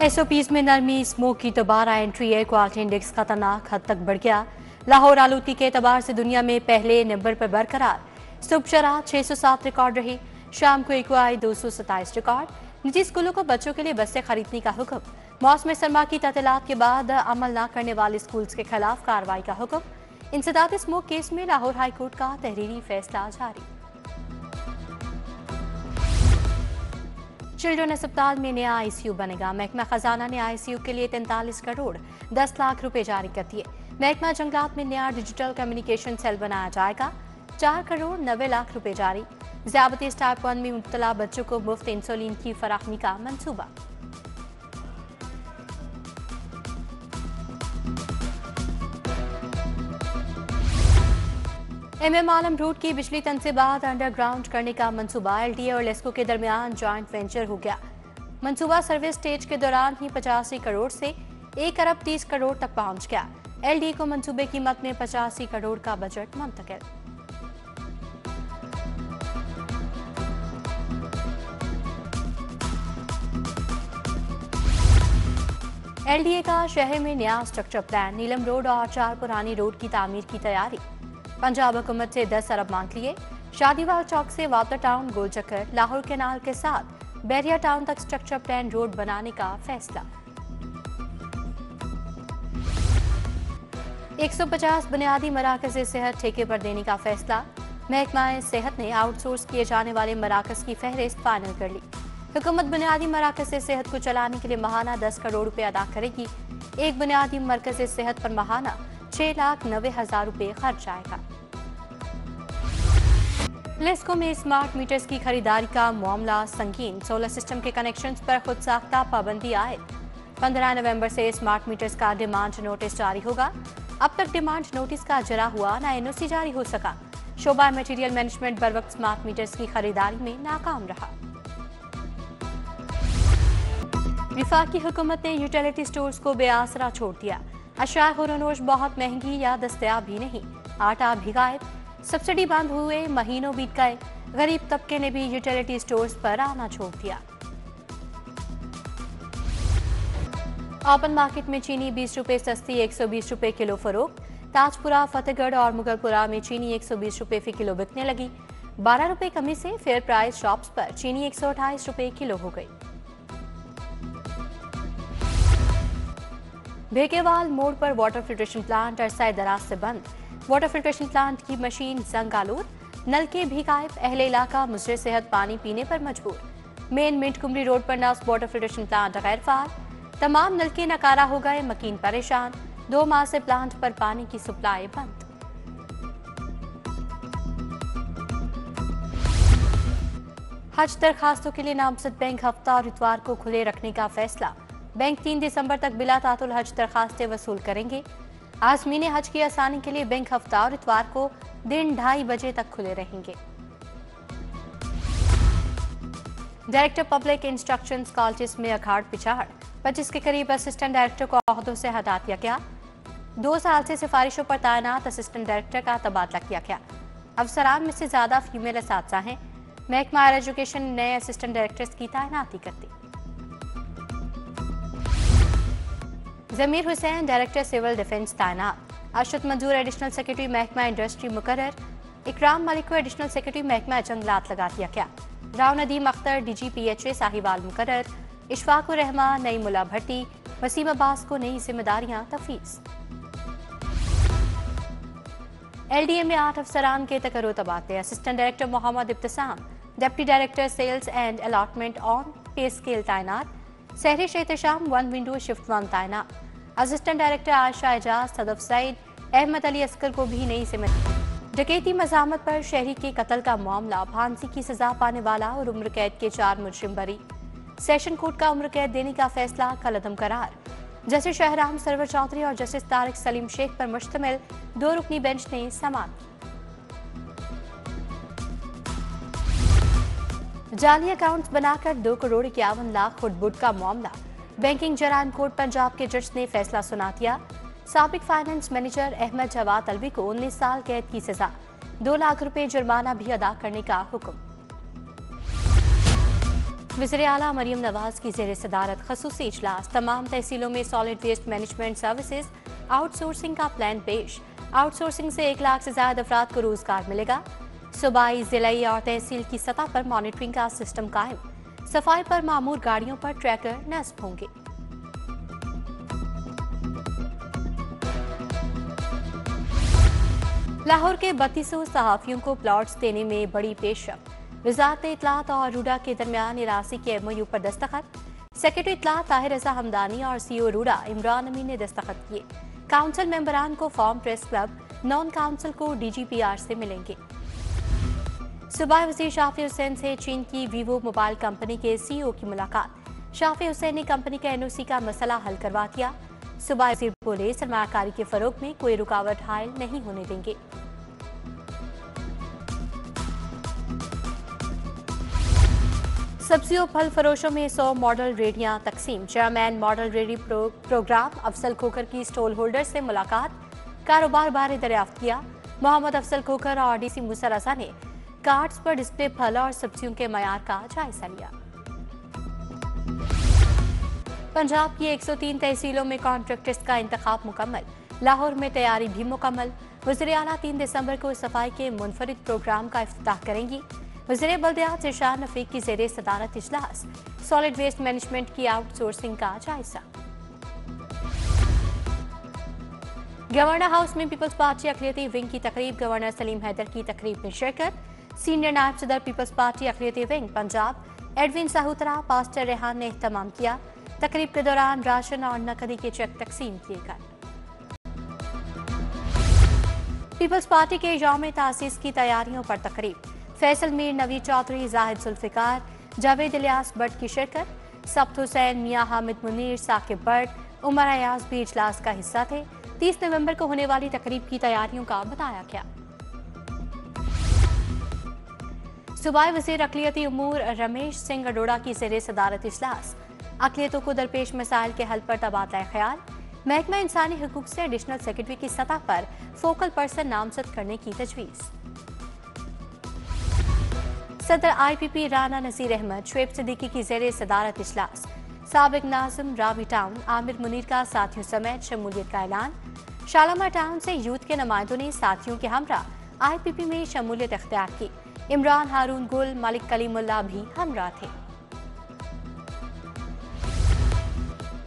SOPs में नरमी, smoke की दोबारा एंट्री, एयर क्वालिटी इंडेक्स खतरनाक हद तक बढ़ गया। लाहौर आलूदगी के एतबार से दुनिया में पहले नंबर पर बरकरार। सुबह शरह 607 रिकॉर्ड रही, शाम को एक्वाई 227 रिकॉर्ड। निजी स्कूलों को बच्चों के लिए बसें खरीदने का हुक्म। मौसम सरमा की तहतीलात के बाद अमल न करने वाले स्कूल्स के खिलाफ कार्रवाई का हुक्म। इंसदाद स्मोक केस में लाहौर हाईकोर्ट का तहरीरी फैसला जारी। चिल्ड्रन अस्पताल में नया आईसीयू बनेगा। महकमा खजाना ने आईसीयू के लिए 43 करोड़ 10 लाख रुपए जारी कर दिए। महकमा जंगलात में नया डिजिटल कम्युनिकेशन सेल बनाया जाएगा। 4 करोड़ 90 लाख रुपए जारी। ज़ियाबतीस टाइप 1 में मुब्तला बच्चों को मुफ्त इंसुलिन की फराहमी का मंसूबा। एमएम आलम रोड की बिजली तनसीबात अंडरग्राउंड करने का मंसूबा। एलडीए और लेस्को के दरमियान जॉइंट वेंचर हो गया। मंसूबा सर्विस स्टेज के दौरान ही 85 करोड़ से 1 अरब 30 करोड़ तक पहुंच गया। एलडीए को मंसूबे की मद में 85 करोड़ का बजट मुंतकिल। एलडीए का शहर में नया स्ट्रक्चर प्लान। नीलम रोड और 4 पुरानी रोड की तामीर की तैयारी। पंजाब हुकूमत से 10 अरब मांग लिए। शादीवाल चौक से वापदा टाउन गोल चक्कर, लाहौर कैनाल के साथ बैरिया टाउन तक स्ट्रक्चर प्लान रोड बनाने का फैसला। 150 बुनियादी मराकज़ सेहत ठेके पर देने का फैसला। महकमा सेहत ने आउटसोर्स किए जाने वाले मराकज़ की फहरिस्त फाइनल कर ली। हुकूमत बुनियादी मराकज़ सेहत को चलाने के लिए माहाना 10 करोड़ रुपए अदा करेगी। एक बुनियादी मरकज़ सेहत पर माहाना 6,90,000 रुपए खर्च आएगा। लेस्को में स्मार्ट मीटर्स की खरीदारी का मामला संगीन। सोलर सिस्टम के कनेक्शंस पर खुद साख्ता पाबंदी आए। 15 नवंबर से स्मार्ट मीटर्स का डिमांड नोटिस जारी होगा। अब तक डिमांड नोटिस का जरा हुआ न एनओसी जारी हो सका। शोबा मटेरियल मैनेजमेंट बर वक्त स्मार्ट मीटर्स की खरीदारी में नाकाम रहा। विफाकी हुकूमत ने यूटिलिटी स्टोर्स को बेआसरा छोड़ दिया। अशिया खुरनोश बहुत महंगी या दस्तयाब भी नहीं। आटा भी गायब। सब्सिडी बंद हुए महीनों बीत गए। गरीब तबके ने भी यूटिलिटी स्टोर्स पर आना छोड़ दिया। ओपन मार्केट में चीनी 20 रुपए सस्ती 120 रुपए किलो फरोख्त। ताजपुरा, फतेहगढ़ और मुगलपुरा में चीनी 120 रुपए फी किलो बिकने लगी। 12 रुपए कमी से फेयर प्राइस शॉप्स पर चीनी 128 रुपए किलो हो गई। भेकेवाल मोड़ पर वाटर फिल्ट्रेशन प्लांट अरसाए दराज से बंद। वाटर फिल्ट्रेशन प्लांट की मशीन जंग आलूद, नलके भी गायब। अहले इलाका मुजरे सेहत पानी पीने पर मजबूर। मेन मिंट कुमरी रोड पर नस्ब वाटर फिल्ट्रेशन प्लांट गैर फाल। तमाम नलके नकारा हो गए, मकीन परेशान। 2 माह से प्लांट पर पानी की सप्लाई बंद। हज दरखास्तों के लिए नामजद बैंक हफ्ता और इतवार को खुले रखने का फैसला। बैंक 3 दिसंबर तक बिला तातुल हज दरखास्तें वसूल करेंगे। आज़मीन हज की आसानी के लिए बैंक हफ्ता और इतवार को दिन 2:30 बजे तक खुले रहेंगे। डायरेक्टर पब्लिक इंस्ट्रक्शंस कॉलेज में अखाड़ पिछाड़। 25 के करीब असिस्टेंट डायरेक्टर को ओहदों से हटा दिया गया। 2 साल से सिफारिशों पर तैनात असिस्टेंट डायरेक्टर का तबादला किया गया। अफसरान में से ज्यादा फीमेल असातिज़ा हैं। महकमा हायर एजुकेशन नए असिस्टेंट डायरेक्टर्स की तैनाती करती। जमीर हुसैन डायरेक्टर सिविल डिफेंस तैनात। अशरफ मंजूर एडिशनल सेक्रेटरी महकमा इंडस्ट्री मुकर्रर। इकराम मलिक को एडिशनल सेक्रेटरी महकमा जंगलात लगा दिया गया। राव नदीम अख्तर DGPHA साहिवाल मुकर्रर। इशफाकुर रहमान नई मुला भट्टी। वसीम अब्बास को नई जिम्मेदारियां तफवीज़। LDA में 8 अफसरान के तकर्रो तबादले। Assistant director Mohammad Ibtisam, deputy director sales and allotment on pay scale तैनात। सहरिश एहतशाम 1 विंडो शिफ्ट 1 तैनात। असिस्टेंट डायरेक्टर आयशा एजाज, सदफ सईद, अहमद अली अस्कर को भी नई जिम्मेदारी। डकैती मज़ामत पर शहरी के कत्ल का मामला। फांसी की सजा पाने वाला और उम्र कैद के 4 मुजरिम बरी। सेशन कोर्ट का उम्र कैद देने का फैसला कलअदम करार। जस्टिस शहराम सरवर चौधरी और जस्टिस तारिक सलीम शेख पर मुश्तमिल 2 रुकनी बेंच ने समाअत। जाली अकाउंट्स बनाकर 2 करोड़ 51 लाख खुटबुट का मामला। बैंकिंग जराइम कोर्ट पंजाब के जज ने फैसला सुना दिया। साबिक फाइनेंस मैनेजर अहमद जवाद अलवी को 19 साल कैद की सजा। 2 लाख रुपए जुर्माना भी अदा करने का हुक्म। वज़ीर आला मरियम नवाज की ज़ेर सदारत खसूसी इजलास। तमाम तहसीलों में solid waste management services outsourcing का प्लान पेश। आउटसोर्सिंग से 1 लाख से ज्यादा अफराद को रोजगार मिलेगा। सूबाई, जिलाई और तहसील की सतह पर मॉनिटरिंग का सिस्टम कायम। सफाई पर मामूर गाड़ियों पर ट्रैकर नस्ब होंगे। लाहौर के 3200 सहाफियों को प्लॉट्स देने में बड़ी पेशरफ। वजारत इत्तलात और रूडा के दरमियान इरासी के MOU पर दस्तखत। सेक्रेटरी इत्तलात ताहिर रजा हमदानी और CO रूडा इमरान अमीन ने दस्तखत किए। काउंसिल मेंबरान को form press club, non council को DGPR से मिलेंगे। सूबाई वज़ीर शाफी हुसैन से चीन की वीवो मोबाइल कंपनी के CEO की मुलाकात। शाफी हुसैन ने कंपनी का NOC का मसला हल करवा दिया। सूबाई वज़ीर बोले, सरमायाकारी के फरोग में कोई रुकावट हायल नहीं होने देंगे। सब्जी और फल फरोशों में 100 मॉडल रेडियां तकसीम। चेयरमैन मॉडल रेडी प्रोग्राम अफसल खोखर की स्टॉल होल्डर से मुलाकात। कारोबार बारे दरियाफ्त किया। मोहम्मद अफसल खोखर और DC मूसा रजा ने कार्ड्स पर डिस्प्ले फल और सब्जियों के मयार का जायजा लिया। पंजाब की 103 तहसीलों में कॉन्ट्रैक्टर्स का इंतखाब मुकम्मल। लाहौर में तैयारी भी मुकम्मल। वज़ीर आला 3 दिसंबर को सफाई के मुनफरिद प्रोग्राम का इफ्तिताह करेंगी। वज़ीर बल्दियात इरशाद नफीक की ज़ेरे सदारत इजलास। सॉलिड वेस्ट मैनेजमेंट की आउटसोर्सिंग का जायजा। गवर्नर हाउस में पीपल्स पार्टी अक़लियती विंग की तकरीब। गवर्नर सलीम हैदर की तकरीब में शिरकत। सीनियर नायब सदर पीपल्स पार्टी अक़लियती wing Punjab Edwin Sahotra, pastor Rehan ने एहतमाम किया। तकरीब के दौरान राशन और नकदी के चेक तकसीम किए गए। पीपल्स पार्टी के यौम तासीस की तैयारियों पर तकरीब। फैसल मीर, नवीद चौधरी, जाहिद जुल्फिकार, जावेद इलियास भट्ट की शिरकत। सब्त हुसैन, मियां हामिद मुनीर, साकिब भट्ट, उमर अयाज भी इजलास का हिस्सा थे। 30 नवंबर को होने वाली तकरीब की तैयारियों का बताया गया। सूबाई वज़ीर अक़लियती उमूर रमेश सिंह अरोड़ा की ज़ेरे सदारत इजलास। अक़लियतों को दरपेश मसाइल के हल पर तबादला ख्याल। महकमा इंसानी हुकूक से एडिशनल सेक्रेटरी की सतह पर फोकल पर्सन नामजद करने की तजवीज़। सदर IPP राना नज़ीर अहमद, शुएब सिद्दीकी की ज़ेरे सदारत इजलास। साबिक नाज़िम रावी टाउन आमिर मुनीर का साथियों समेत शमूलियत का ऐलान। शालामार टाउन से यूथ के नुमाइंदों ने साथियों के हमरा IPP में शमूलियत इख्तियार की। इमरान, हारून गुल, मलिक कलीमुल्लाह भी हमरा थे।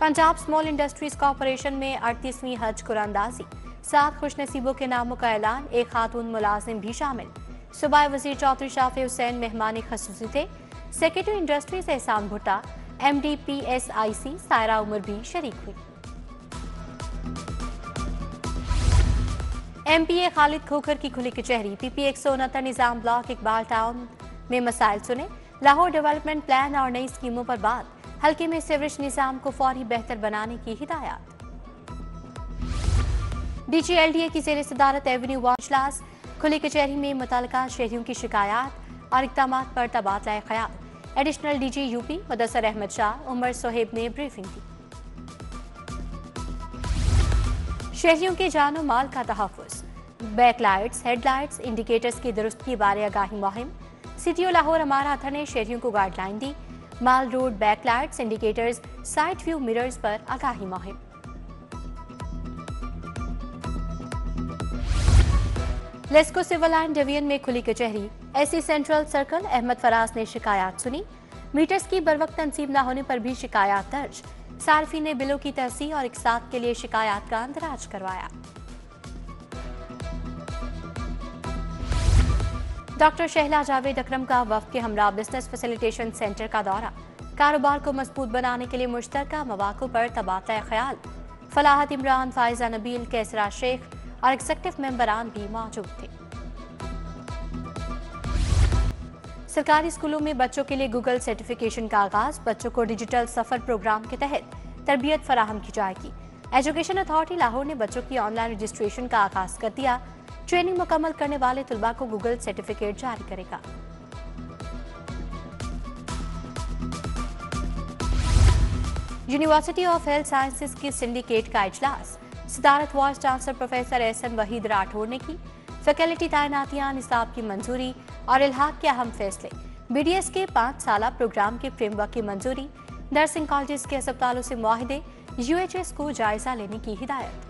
पंजाब स्मॉल इंडस्ट्रीज कॉरपोरेशन में 38वीं हज कुरानदाजी। 7 खुशनसीबों के नामों का ऐलान। 1 खातून मुलाजिम भी शामिल। सूबाई वज़ीर चौधरी शाफी हुसैन मेहमान खसूसी थे। सेक्रेटरी इंडस्ट्रीज एहसान भुट्टा, MD PSIC सायरा उमर भी शरीक हुई। MPA खालिद खोखर की खुली कचहरी। PP 169 निजाम ब्लॉक इकबाल टाउन में मसाइल सुने। लाहौर डेवलपमेंट प्लान और नई स्कीमों पर बात। हल्के में सीवरेज निजाम को फौरी बेहतर बनाने की हिदायत। DG LDA की ज़ेरे सदारत एवेन्यू 1 इजलास। खुली कचहरी में मुतल्लिका शहरियों की शिकायत और इक़दामात पर तबादला ख्याल। Additional DG UP Mudassar Ahmad Shah, Umar Sohaib ने ब्रीफिंग की। शहरियों के जानो माल का तहफ़्फ़ुज़। बैकलाइट्स, हेडलाइट्स, इंडिकेटर्स की दुरुस्ती बारे आगाही मुहिम। CTO लाहौर अमारा अतर ने शहरियों को गाइडलाइन दी। Mall road, backlights, indicators, side view mirrors पर आगाही मुहिम। लेस्को सिविल लाइन डिवीजन में खुली कचहरी। SC central circle Ahmad Faraz ने शिकायत सुनी। मीटर्स की बरवक्त तनसीब न होने पर भी शिकायत दर्ज। सार्फी ने बिलों की तहसील और इकसात के लिए शिकायत का अंदराज करवाया। डॉक्टर शहला जावेद अकरम का वफ़द के हमरा बिजनेस फैसिलिटेशन सेंटर का दौरा। कारोबार को मजबूत बनाने के लिए मुश्तरका मौक़ों पर तबादला ख्याल। फलाहत इमरान, फायजा नबील, कैसरा शेख और एग्जीक्यूटिव मेंबरान भी मौजूद थे। सरकारी स्कूलों में बच्चों के लिए गूगल सर्टिफिकेशन का आगाज। बच्चों को डिजिटल सफर प्रोग्राम के तहत तरबियत फराहम की जाएगी। एजुकेशन अथॉरिटी लाहौर ने बच्चों की ऑनलाइन रजिस्ट्रेशन का आगाज कर दिया। ट्रेनिंग मुकम्मल करने वाले तुलबा को गूगल सर्टिफिकेट जारी करेगा। यूनिवर्सिटी ऑफ हेल्थ साइंसेज की सिंडिकेट का इजलास। सदारत vice chancellor professor SN Waheed Rathore ने की। फैकल्टी तैनातियां, निसाब की मंजूरी और इल्हाक के अहम फैसले। BDS के 5 साला प्रोग्राम के फ्रेमवर्क की मंजूरी, नर्सिंग कॉलेज के अस्पतालों से मुआहदे, UHS को जायजा लेने की हिदायत।